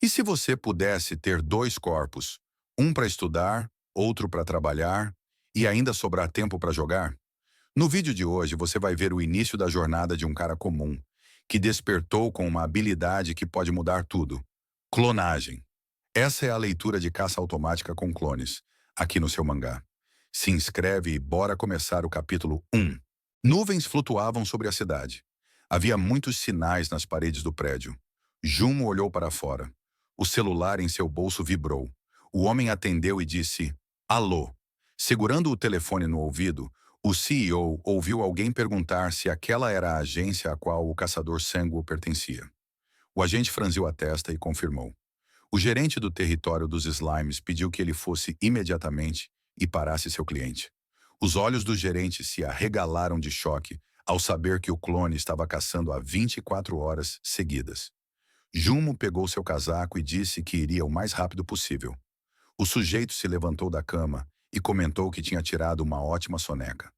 E se você pudesse ter dois corpos, um para estudar, outro para trabalhar, e ainda sobrar tempo para jogar? No vídeo de hoje você vai ver o início da jornada de um cara comum, que despertou com uma habilidade que pode mudar tudo: clonagem. Essa é a leitura de caça automática com clones, aqui no seu mangá. Se inscreve e bora começar o capítulo 1. Nuvens flutuavam sobre a cidade. Havia muitos sinais nas paredes do prédio. Jumo olhou para fora. O celular em seu bolso vibrou. O homem atendeu e disse: "Alô". Segurando o telefone no ouvido, o CEO ouviu alguém perguntar se aquela era a agência a qual o caçador Sanguo pertencia. O agente franziu a testa e confirmou. O gerente do território dos Slimes pediu que ele fosse imediatamente e parasse seu cliente. Os olhos do gerente se arregalaram de choque ao saber que o clone estava caçando há 24 horas seguidas. Jumo pegou seu casaco e disse que iria o mais rápido possível. O sujeito se levantou da cama e comentou que tinha tirado uma ótima soneca.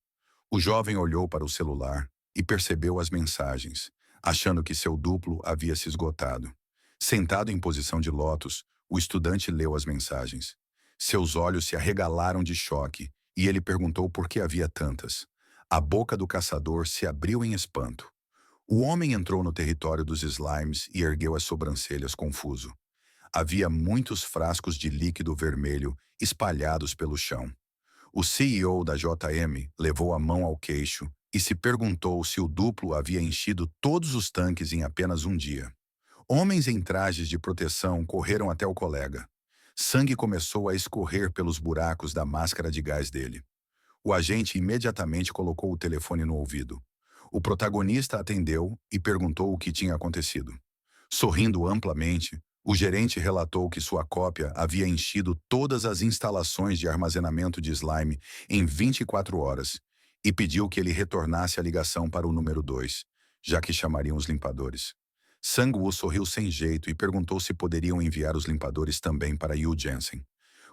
O jovem olhou para o celular e percebeu as mensagens, achando que seu duplo havia se esgotado. Sentado em posição de lótus, o estudante leu as mensagens. Seus olhos se arregalaram de choque e ele perguntou por que havia tantas. A boca do caçador se abriu em espanto. O homem entrou no território dos Slimes e ergueu as sobrancelhas confuso. Havia muitos frascos de líquido vermelho espalhados pelo chão. O CEO da JM levou a mão ao queixo e se perguntou se o duplo havia enchido todos os tanques em apenas um dia. Homens em trajes de proteção correram até o colega. Sangue começou a escorrer pelos buracos da máscara de gás dele. O agente imediatamente colocou o telefone no ouvido. O protagonista atendeu e perguntou o que tinha acontecido. Sorrindo amplamente, o gerente relatou que sua cópia havia enchido todas as instalações de armazenamento de slime em 24 horas e pediu que ele retornasse a ligação para o número 2, já que chamariam os limpadores. Sanguo sorriu sem jeito e perguntou se poderiam enviar os limpadores também para Yu Jensen.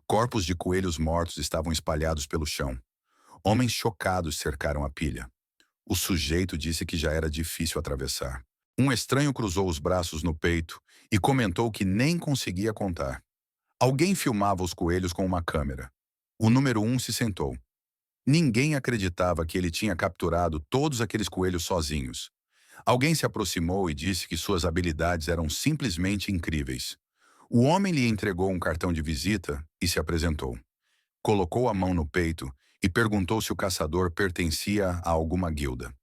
Corpos de coelhos mortos estavam espalhados pelo chão. Homens chocados cercaram a pilha. O sujeito disse que já era difícil atravessar. Um estranho cruzou os braços no peito e comentou que nem conseguia contar. Alguém filmava os coelhos com uma câmera. O número 1 se sentou. Ninguém acreditava que ele tinha capturado todos aqueles coelhos sozinhos. Alguém se aproximou e disse que suas habilidades eram simplesmente incríveis. O homem lhe entregou um cartão de visita e se apresentou. Colocou a mão no peito e perguntou se o caçador pertencia a alguma guilda.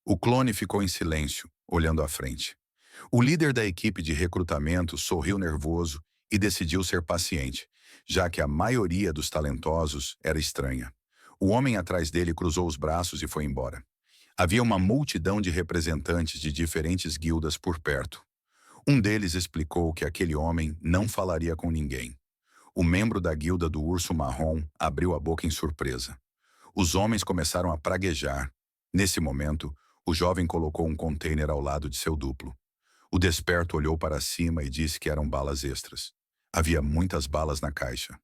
O clone ficou em silêncio, olhando à frente. O líder da equipe de recrutamento sorriu nervoso e decidiu ser paciente, já que a maioria dos talentosos era estranha. O homem atrás dele cruzou os braços e foi embora. Havia uma multidão de representantes de diferentes guildas por perto. Um deles explicou que aquele homem não falaria com ninguém. O membro da guilda do Urso Marrom abriu a boca em surpresa. Os homens começaram a praguejar. Nesse momento, o jovem colocou um container ao lado de seu duplo. O desperto olhou para cima e disse que eram balas extras. Havia muitas balas na caixa.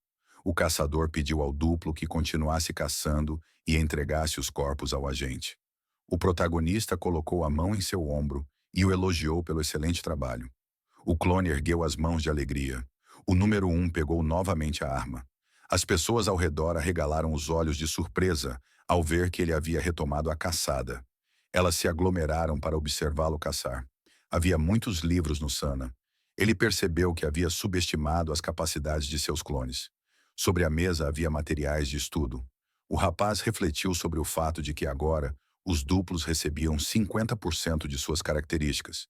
O caçador pediu ao duplo que continuasse caçando e entregasse os corpos ao agente. O protagonista colocou a mão em seu ombro e o elogiou pelo excelente trabalho. O clone ergueu as mãos de alegria. O número 1 pegou novamente a arma. As pessoas ao redor arregalaram os olhos de surpresa ao ver que ele havia retomado a caçada. Elas se aglomeraram para observá-lo caçar. Havia muitos livros no Sana. Ele percebeu que havia subestimado as capacidades de seus clones. Sobre a mesa havia materiais de estudo. O rapaz refletiu sobre o fato de que agora os duplos recebiam 50% de suas características,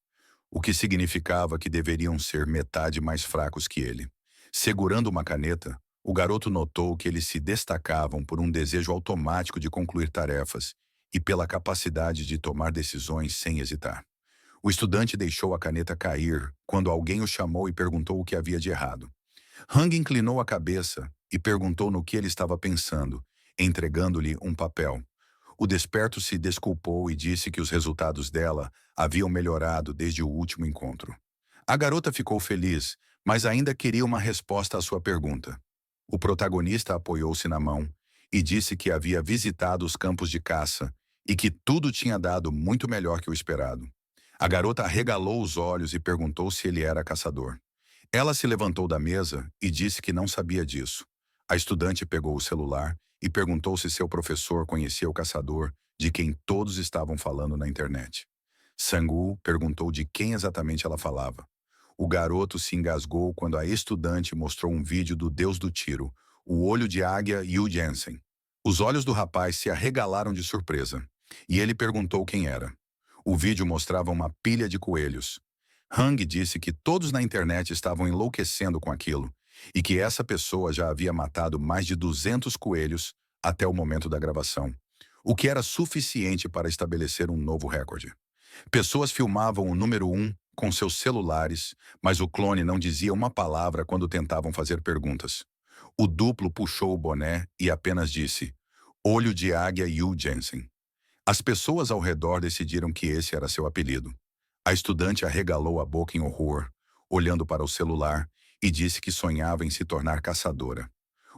o que significava que deveriam ser metade mais fracos que ele. Segurando uma caneta, o garoto notou que eles se destacavam por um desejo automático de concluir tarefas e pela capacidade de tomar decisões sem hesitar. O estudante deixou a caneta cair quando alguém o chamou e perguntou o que havia de errado. Hang inclinou a cabeça e perguntou no que ele estava pensando, entregando-lhe um papel. O desperto se desculpou e disse que os resultados dela haviam melhorado desde o último encontro. A garota ficou feliz, mas ainda queria uma resposta à sua pergunta. O protagonista apoiou-se na mão e disse que havia visitado os campos de caça e que tudo tinha dado muito melhor que o esperado. A garota arregalou os olhos e perguntou se ele era caçador. Ela se levantou da mesa e disse que não sabia disso. A estudante pegou o celular e perguntou se seu professor conhecia o caçador de quem todos estavam falando na internet. Sang-woo perguntou de quem exatamente ela falava. O garoto se engasgou quando a estudante mostrou um vídeo do deus do tiro, o olho de águia Yu Jensen. Os olhos do rapaz se arregalaram de surpresa, e ele perguntou quem era. O vídeo mostrava uma pilha de coelhos. Hang disse que todos na internet estavam enlouquecendo com aquilo, e que essa pessoa já havia matado mais de 200 coelhos até o momento da gravação, o que era suficiente para estabelecer um novo recorde. Pessoas filmavam o número 1 com seus celulares, mas o clone não dizia uma palavra quando tentavam fazer perguntas. O duplo puxou o boné e apenas disse, Olho de Águia Yu Jensen. As pessoas ao redor decidiram que esse era seu apelido. A estudante arregalou a boca em horror, olhando para o celular, e disse que sonhava em se tornar caçadora.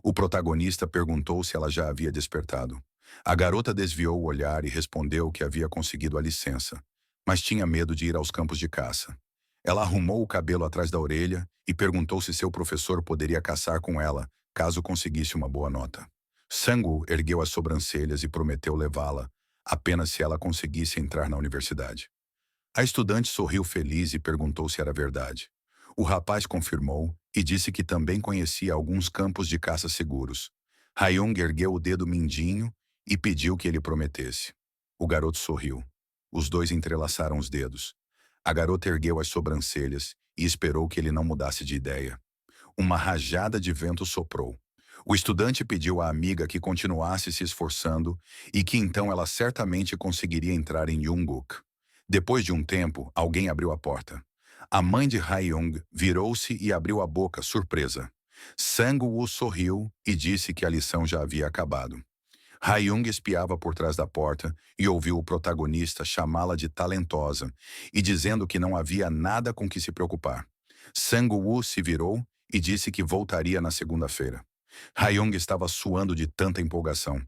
O protagonista perguntou se ela já havia despertado. A garota desviou o olhar e respondeu que havia conseguido a licença, mas tinha medo de ir aos campos de caça. Ela arrumou o cabelo atrás da orelha e perguntou se seu professor poderia caçar com ela, caso conseguisse uma boa nota. Sang-woo ergueu as sobrancelhas e prometeu levá-la, apenas se ela conseguisse entrar na universidade. A estudante sorriu feliz e perguntou se era verdade. O rapaz confirmou e disse que também conhecia alguns campos de caça seguros. Hyung ergueu o dedo mindinho e pediu que ele prometesse. O garoto sorriu. Os dois entrelaçaram os dedos. A garota ergueu as sobrancelhas e esperou que ele não mudasse de ideia. Uma rajada de vento soprou. O estudante pediu à amiga que continuasse se esforçando e que então ela certamente conseguiria entrar em Yongguk. Depois de um tempo, alguém abriu a porta. A mãe de Hyung virou-se e abriu a boca, surpresa. Sang-woo sorriu e disse que a lição já havia acabado. Hyung espiava por trás da porta e ouviu o protagonista chamá-la de talentosa e dizendo que não havia nada com que se preocupar. Sang-woo se virou e disse que voltaria na segunda-feira. Hyung estava suando de tanta empolgação.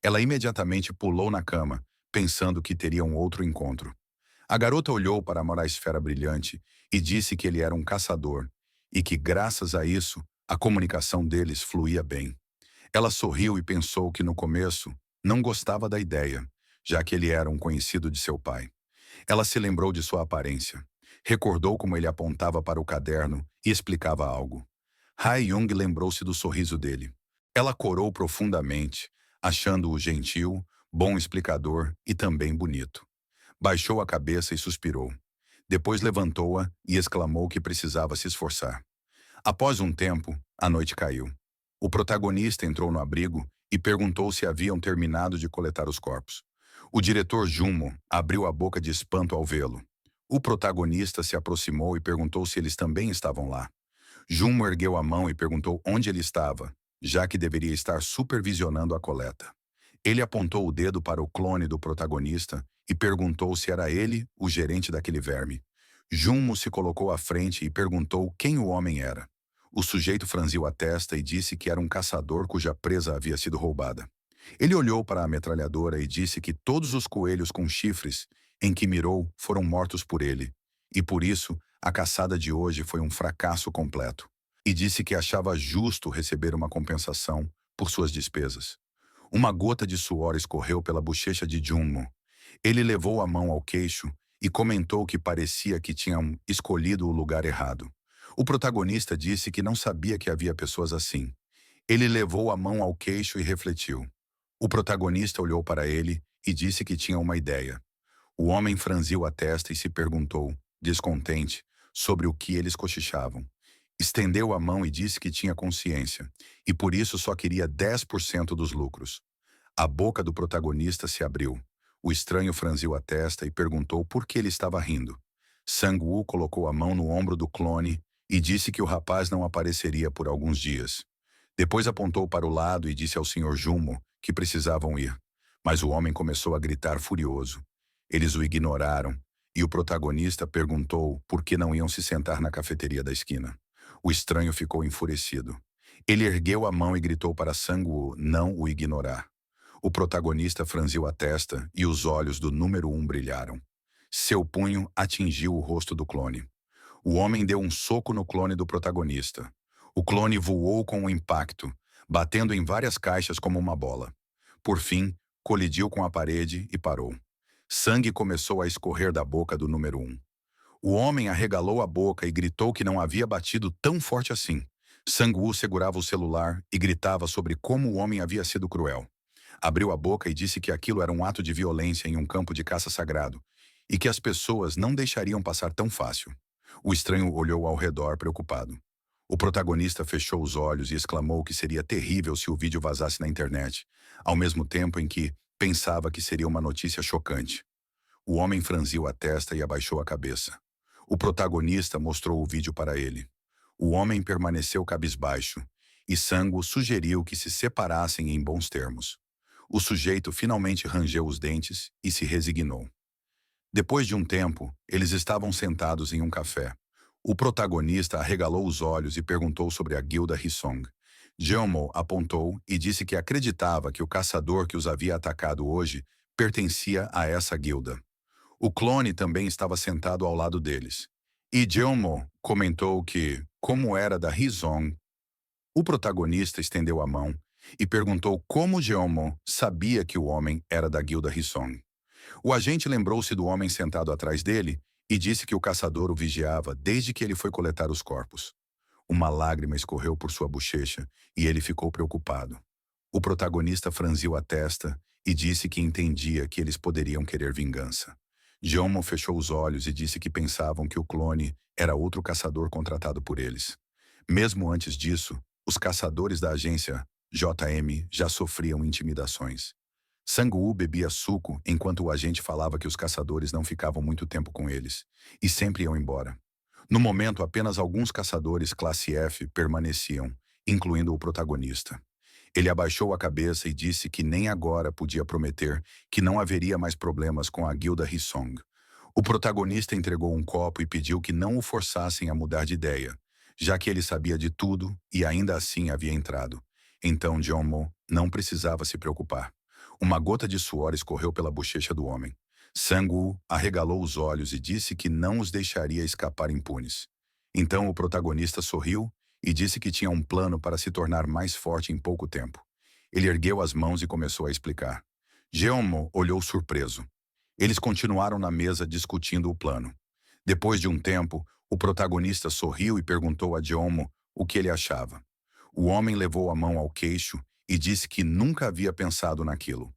Ela imediatamente pulou na cama, pensando que teria um outro encontro. A garota olhou para a moraesfera brilhante e disse que ele era um caçador e que, graças a isso, a comunicação deles fluía bem. Ela sorriu e pensou que, no começo, não gostava da ideia, já que ele era um conhecido de seu pai. Ela se lembrou de sua aparência. Recordou como ele apontava para o caderno e explicava algo. Hyung lembrou-se do sorriso dele. Ela corou profundamente, achando-o gentil, bom explicador e também bonito. Baixou a cabeça e suspirou. Depois levantou-a e exclamou que precisava se esforçar. Após um tempo, a noite caiu. O protagonista entrou no abrigo e perguntou se haviam terminado de coletar os corpos. O diretor Junmo abriu a boca de espanto ao vê-lo. O protagonista se aproximou e perguntou se eles também estavam lá. Junmo ergueu a mão e perguntou onde ele estava, já que deveria estar supervisionando a coleta. Ele apontou o dedo para o clone do protagonista e perguntou se era ele o gerente daquele verme. Junmo se colocou à frente e perguntou quem o homem era. O sujeito franziu a testa e disse que era um caçador cuja presa havia sido roubada. Ele olhou para a metralhadora e disse que todos os coelhos com chifres em que mirou foram mortos por ele, e por isso a caçada de hoje foi um fracasso completo. E disse que achava justo receber uma compensação por suas despesas. Uma gota de suor escorreu pela bochecha de Junmo. Ele levou a mão ao queixo e comentou que parecia que tinham escolhido o lugar errado. O protagonista disse que não sabia que havia pessoas assim. Ele levou a mão ao queixo e refletiu. O protagonista olhou para ele e disse que tinha uma ideia. O homem franziu a testa e se perguntou, descontente, sobre o que eles cochichavam. Estendeu a mão e disse que tinha consciência, e por isso só queria 10% dos lucros. A boca do protagonista se abriu. O estranho franziu a testa e perguntou por que ele estava rindo. Sang-woo colocou a mão no ombro do clone e disse que o rapaz não apareceria por alguns dias. Depois apontou para o lado e disse ao Sr. Junmo que precisavam ir, mas o homem começou a gritar furioso. Eles o ignoraram, e o protagonista perguntou por que não iam se sentar na cafeteria da esquina. O estranho ficou enfurecido. Ele ergueu a mão e gritou para Sang-woo não o ignorar. O protagonista franziu a testa e os olhos do número 1 brilharam. Seu punho atingiu o rosto do clone. O homem deu um soco no clone do protagonista. O clone voou com um impacto, batendo em várias caixas como uma bola. Por fim, colidiu com a parede e parou. Sangue começou a escorrer da boca do número 1. O homem arregalou a boca e gritou que não havia batido tão forte assim. Sang-woo segurava o celular e gritava sobre como o homem havia sido cruel. Abriu a boca e disse que aquilo era um ato de violência em um campo de caça sagrado e que as pessoas não deixariam passar tão fácil. O estranho olhou ao redor preocupado. O protagonista fechou os olhos e exclamou que seria terrível se o vídeo vazasse na internet, ao mesmo tempo em que pensava que seria uma notícia chocante. O homem franziu a testa e abaixou a cabeça. O protagonista mostrou o vídeo para ele. O homem permaneceu cabisbaixo, e Sango sugeriu que se separassem em bons termos. O sujeito finalmente rangeu os dentes e se resignou. Depois de um tempo, eles estavam sentados em um café. O protagonista arregalou os olhos e perguntou sobre a guilda Hsong. Jeonmo apontou e disse que acreditava que o caçador que os havia atacado hoje pertencia a essa guilda. O clone também estava sentado ao lado deles. E Jeonmo comentou que, como era da Hsong, o protagonista estendeu a mão e perguntou como Jeonmo sabia que o homem era da guilda Hsong. O agente lembrou-se do homem sentado atrás dele e disse que o caçador o vigiava desde que ele foi coletar os corpos. Uma lágrima escorreu por sua bochecha e ele ficou preocupado. O protagonista franziu a testa e disse que entendia que eles poderiam querer vingança. Jeonmo fechou os olhos e disse que pensavam que o clone era outro caçador contratado por eles. Mesmo antes disso, os caçadores da agência JM já sofriam intimidações. Sang-woo bebia suco enquanto o agente falava que os caçadores não ficavam muito tempo com eles e sempre iam embora. No momento, apenas alguns caçadores classe F permaneciam, incluindo o protagonista. Ele abaixou a cabeça e disse que nem agora podia prometer que não haveria mais problemas com a guilda Hsong. O protagonista entregou um copo e pediu que não o forçassem a mudar de ideia, já que ele sabia de tudo e ainda assim havia entrado. Então Jeonmo não precisava se preocupar. Uma gota de suor escorreu pela bochecha do homem. Sang-woo arregalou os olhos e disse que não os deixaria escapar impunes. Então o protagonista sorriu e disse que tinha um plano para se tornar mais forte em pouco tempo. Ele ergueu as mãos e começou a explicar. Jeonmo olhou surpreso. Eles continuaram na mesa discutindo o plano. Depois de um tempo, o protagonista sorriu e perguntou a Jeonmo o que ele achava. O homem levou a mão ao queixo e disse que nunca havia pensado naquilo.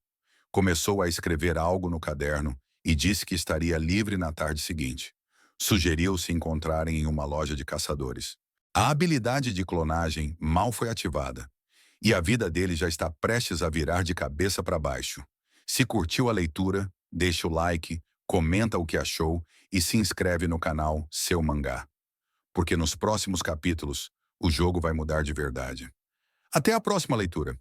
Começou a escrever algo no caderno e disse que estaria livre na tarde seguinte. Sugeriu se encontrarem em uma loja de caçadores. A habilidade de clonagem mal foi ativada, e a vida dele já está prestes a virar de cabeça para baixo. Se curtiu a leitura, deixa o like, comenta o que achou e se inscreve no canal Seu Mangá. Porque nos próximos capítulos, o jogo vai mudar de verdade. Até a próxima leitura!